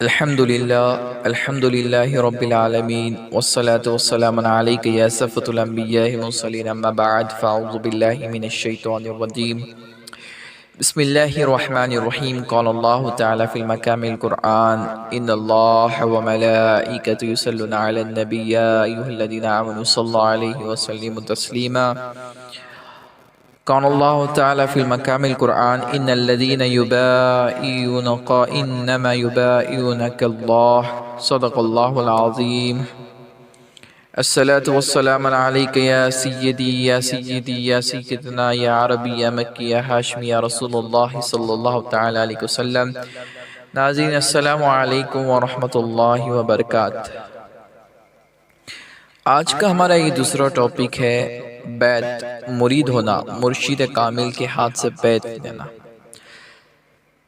الحمد لله رب العالمين والصلاة والسلام عليك يا سفة الأنبياء المرسلين أما بعد فأعوذ بالله من الشيطان الرجيم بسم الله الرحمن الرحيم قال الله تعالى في المقام القرآن إن الله وملائكته يصلون على النبي يا أيها الذين آمنوا صلوا عليه وسلموا تسليما قال الله تعالى في المقام القرآن إن الذين يبايعونك إنما يبايعونك الله صدق الله العظيم الصلاة والسلام عليك يا سيدي يا سيدي يا سيدنا يا عربي يا مكي يا هاشمي يا رسول الله صلى الله تعالى عليه وسلم ناظرین السلام علیکم ورحمۃ اللہ وبرکاتہ۔ آج کا ہمارا یہ دوسرا ٹاپک ہے بیعت، مرید ہونا، مرشد کامل کے ہاتھ سے بیعت لینا۔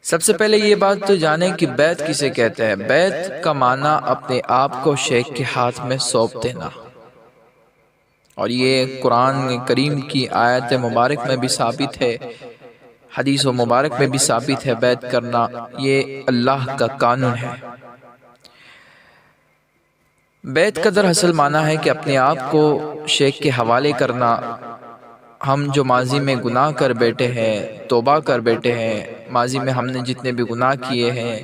سب سے پہلے یہ بات تو جانیں کہ بیعت کسے کہتے ہیں۔ بیعت کا معنی اپنے آپ کو شیخ کے ہاتھ میں سونپ دینا، اور یہ قرآن کریم کی آیت مبارک میں بھی ثابت ہے، حدیث و مبارک میں بھی ثابت ہے۔ بیعت کرنا یہ اللہ کا قانون ہے۔ بیعت کا در اصل معنی ہے کہ اپنے آپ کو شیخ کے حوالے کرنا۔ ہم جو ماضی میں گناہ کر بیٹھے ہیں، توبہ کر بیٹھے ہیں، ماضی میں ہم نے جتنے بھی گناہ کیے ہیں،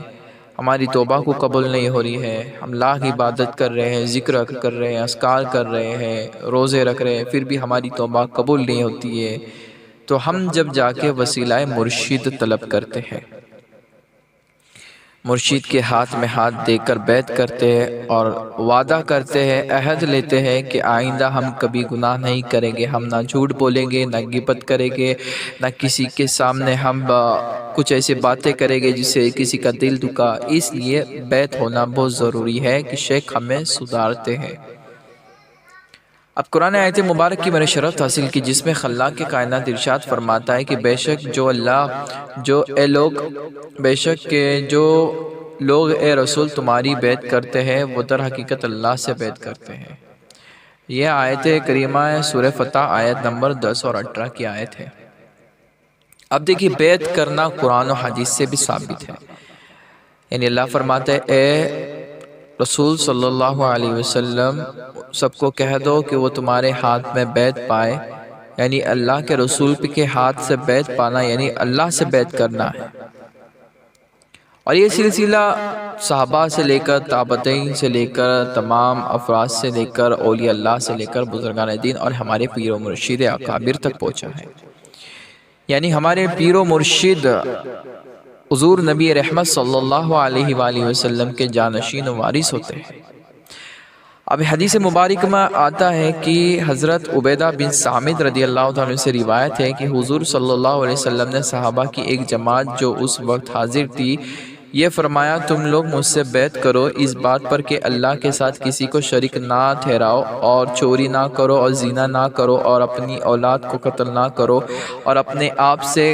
ہماری توبہ کو قبول نہیں ہو رہی ہے، ہم لاکھ عبادت کر رہے ہیں، ذکر کر رہے ہیں، اذکار کر رہے ہیں، روزے رکھ رہے ہیں، پھر بھی ہماری توبہ قبول نہیں ہوتی ہے، تو ہم جب جا کے وسیلہ مرشد طلب کرتے ہیں، مرشد کے ہاتھ میں ہاتھ دے کر بیعت کرتے ہیں اور وعدہ کرتے ہیں، عہد لیتے ہیں کہ آئندہ ہم کبھی گناہ نہیں کریں گے، ہم نہ جھوٹ بولیں گے، نہ غیبت کریں گے، نہ کسی کے سامنے ہم کچھ ایسی باتیں کریں گے جس سے کسی کا دل دکھا۔ اس لیے بیعت ہونا بہت ضروری ہے کہ شیخ ہمیں سدھارتے ہیں۔ اب قرآن آیت مبارک کی میں نے شرف حاصل کی، جس میں خلاق کے کائنات ارشاد فرماتا ہے کہ بے شک جو لوگ اے رسول تمہاری بیعت کرتے ہیں وہ در حقیقت اللہ سے بیعت کرتے ہیں۔ یہ آیت کریمہ سورہ فتح آیت نمبر 10 اور 18 کی آیت ہے۔ اب دیکھیے، بیعت کرنا قرآن و حدیث سے بھی ثابت ہے، یعنی اللہ فرماتا ہے اے رسول صلی اللہ علیہ وسلم سب کو کہہ دو کہ وہ تمہارے ہاتھ میں بیعت پائے، یعنی اللہ کے رسول کے ہاتھ سے بیعت پانا یعنی اللہ سے بیعت کرنا ہے۔ اور یہ سلسلہ صحابہ سے لے کر تابعین سے لے کر تمام افراد سے لے کر اولیاء اللہ سے لے کر بزرگان دین اور ہمارے پیر و مرشد اکابر تک پہنچا ہے، یعنی ہمارے پیر و مرشد حضور نبی رحمت صلی اللہ علیہ وآلہ وسلم کے جانشین و وارث ہوتے ہیں۔ اب حدیث مبارک میں آتا ہے کہ حضرت عبیدہ بن صامت رضی اللہ عنہ سے روایت ہے کہ حضور صلی اللہ علیہ وسلم نے صحابہ کی ایک جماعت جو اس وقت حاضر تھی یہ فرمایا، تم لوگ مجھ سے بیعت کرو اس بات پر کہ اللہ کے ساتھ کسی کو شریک نہ ٹھہراؤ، اور چوری نہ کرو، اور زنا نہ کرو، اور اپنی اولاد کو قتل نہ کرو، اور اپنے آپ سے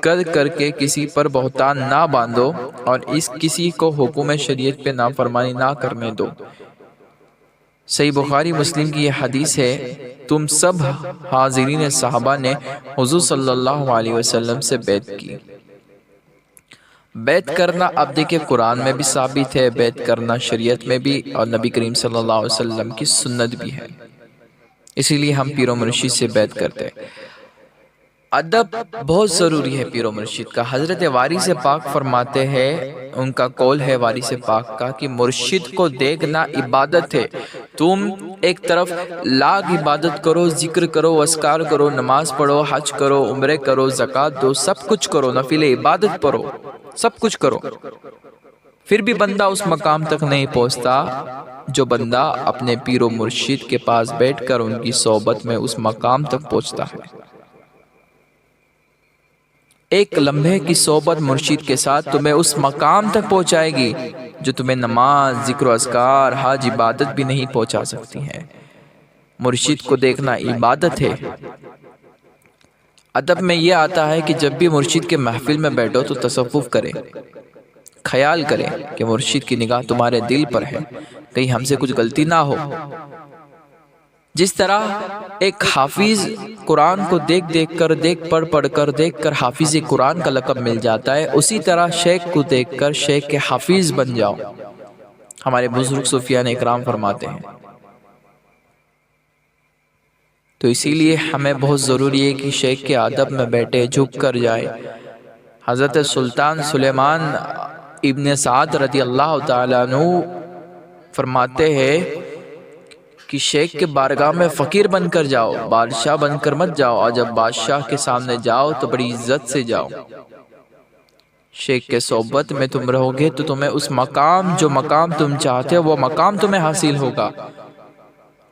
قد کر کے کسی پر بہتان نہ باندھو، اور اس کسی کو حکم شریعت پہ نافرمانی نہ کرنے دو۔ صحیح بخاری مسلم کی یہ حدیث ہے۔ تم سب حاضرین صحابہ نے حضور صلی اللہ علیہ وسلم سے بیعت کی۔ بیعت کرنا اب دیکھیں قرآن میں بھی ثابت ہے، بیعت کرنا شریعت میں بھی، اور نبی کریم صلی اللہ علیہ وسلم کی سنت بھی ہے، اسی لیے ہم پیر و مرشد سے بیعت کرتے ہیں۔ ادب بہت ضروری ہے پیر و مرشد کا۔ حضرت وارث پاک فرماتے ہیں، ان کا قول ہے وارث پاک کا کہ مرشد کو دیکھنا عبادت ہے۔ تم ایک طرف لاکھ عبادت کرو، ذکر کرو، اذکار کرو، نماز پڑھو، حج کرو، عمرے کرو، زکوٰۃ دو، سب کچھ کرو، نفل عبادت پڑھو، سب کچھ کرو، پھر بھی بندہ اس مقام تک نہیں پہنچتا جو بندہ اپنے پیر و مرشد کے پاس بیٹھ کر ان کی صحبت میں اس مقام تک پہنچتا ہے۔ ایک لمحے کی صحبت مرشد کے ساتھ تمہیں اس مقام تک پہنچائے گی جو تمہیں نماز، ذکر و اذکار، حج، عبادت بھی نہیں پہنچا سکتی ہیں۔ مرشد کو دیکھنا عبادت ہے۔ ادب میں یہ آتا ہے کہ جب بھی مرشد کے محفل میں بیٹھو تو تصوف کرے، خیال کرے کہ مرشد کی نگاہ تمہارے دل پر ہے، کہیں ہم سے کچھ غلطی نہ ہو۔ جس طرح ایک حافظ قرآن کو پڑھ کر حافظ قرآن کا لقب مل جاتا ہے، اسی طرح شیخ کو دیکھ کر شیخ کے حافظ بن جاؤ، ہمارے بزرگ صوفیان اکرام فرماتے ہیں۔ تو اسی لیے ہمیں بہت ضروری ہے کہ شیخ کے ادب میں بیٹھے، جھک کر جائے۔ حضرت سلطان سلیمان ابن سعد رضی اللہ تعالیٰ عنہ فرماتے ہیں کہ شیخ کے بارگاہ میں فقیر بن کر جاؤ، بادشاہ بن کر مت جاؤ، اور جب بادشاہ کے سامنے جاؤ تو بڑی عزت سے جاؤ۔ شیخ کے صحبت میں تم رہو گے تو تمہیں اس مقام، جو مقام تم چاہتے ہو وہ مقام تمہیں حاصل ہوگا،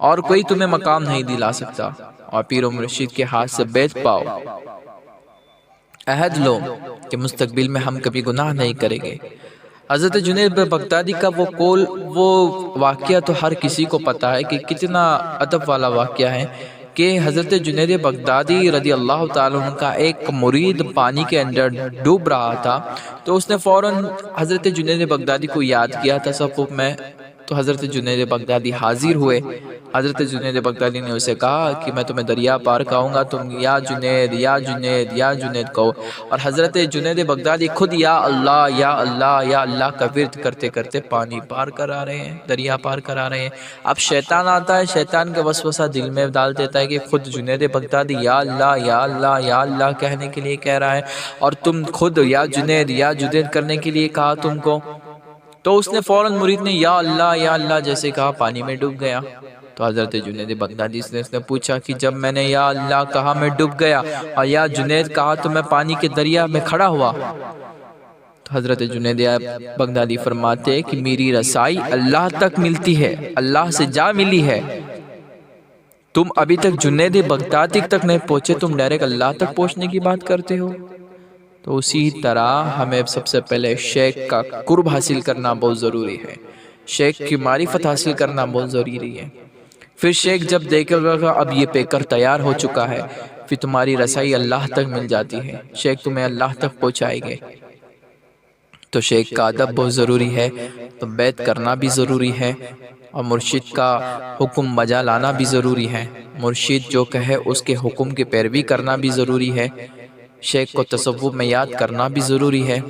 اور کوئی تمہیں مقام نہیں دلا سکتا، اور پیر و مرشد کے ہاتھ سے بیعت پاؤ، عہد لو کہ مستقبل میں ہم کبھی گناہ نہیں کریں گے۔ حضرت جنید بغدادی کا وہ واقعہ تو ہر کسی کو پتا ہے کہ کتنا ادب والا واقعہ ہے، کہ حضرت جنید بغدادی رضی اللہ تعالیٰ عنہ کا ایک مرید پانی کے اندر ڈوب رہا تھا، تو اس نے فوراً حضرت جنید بغدادی کو یاد کیا تصوف میں، تو حضرت جنید بغدادی حاضر ہوئے۔ حضرت جنید بغدادی نے اسے کہا کہ میں تمہیں دریا پار کہوں گا، تم یا جنید یا جنید یا جنید کہو، اور حضرت جنید بغدادی خود یا اللہ یا اللہ یا اللہ کا ورد کرتے کرتے پانی پار کر آ رہے ہیں، دریا پار کر آ رہے ہیں۔ اب شیطان آتا ہے، شیطان کا وسوسہ دل میں ڈال دیتا ہے کہ خود جنید بغدادی یا اللہ یا اللہ یا اللہ کہنے کے لیے کہہ رہا ہے، اور تم خود یا جنید کرنے کے لیے کہا تم کو۔ تو اس نے فوراً مرید نے یا اللہ جیسے کہا، پانی میں ڈوب گیا۔ تو حضرت جنید بغدادی سے اس نے پوچھا کہ جب میں نے یا اللہ کہا میں ڈوب گیا، اور یا جنید کہا تو میں پانی کے دریا میں کھڑا ہوا۔ تو حضرت جنید بغدادی فرماتے کہ میری رسائی اللہ تک ملتی ہے، اللہ سے جا ملی ہے، تم ابھی تک جنید بغدادی تک نہیں پہنچے، تم ڈائریکٹ اللہ تک پہنچنے کی بات کرتے ہو۔ تو اسی طرح ہمیں سب سے پہلے شیخ کا قرب حاصل کرنا بہت ضروری ہے، شیخ کی معرفت حاصل کرنا بہت ضروری ہے۔ پھر شیخ جب دیکھے گا اب یہ پیکر تیار ہو چکا ہے، پھر تمہاری رسائی اللہ تک مل جاتی ہے، شیخ تمہیں اللہ تک پہنچائے گے۔ تو شیخ کا ادب بہت ضروری ہے، تو بیعت کرنا بھی ضروری ہے، اور مرشد کا حکم بجا لانا بھی ضروری ہے، مرشد جو کہے اس کے حکم کی پیروی کرنا بھی ضروری ہے، شیخ کو تصوف میں یاد کرنا بھی ضروری ہے۔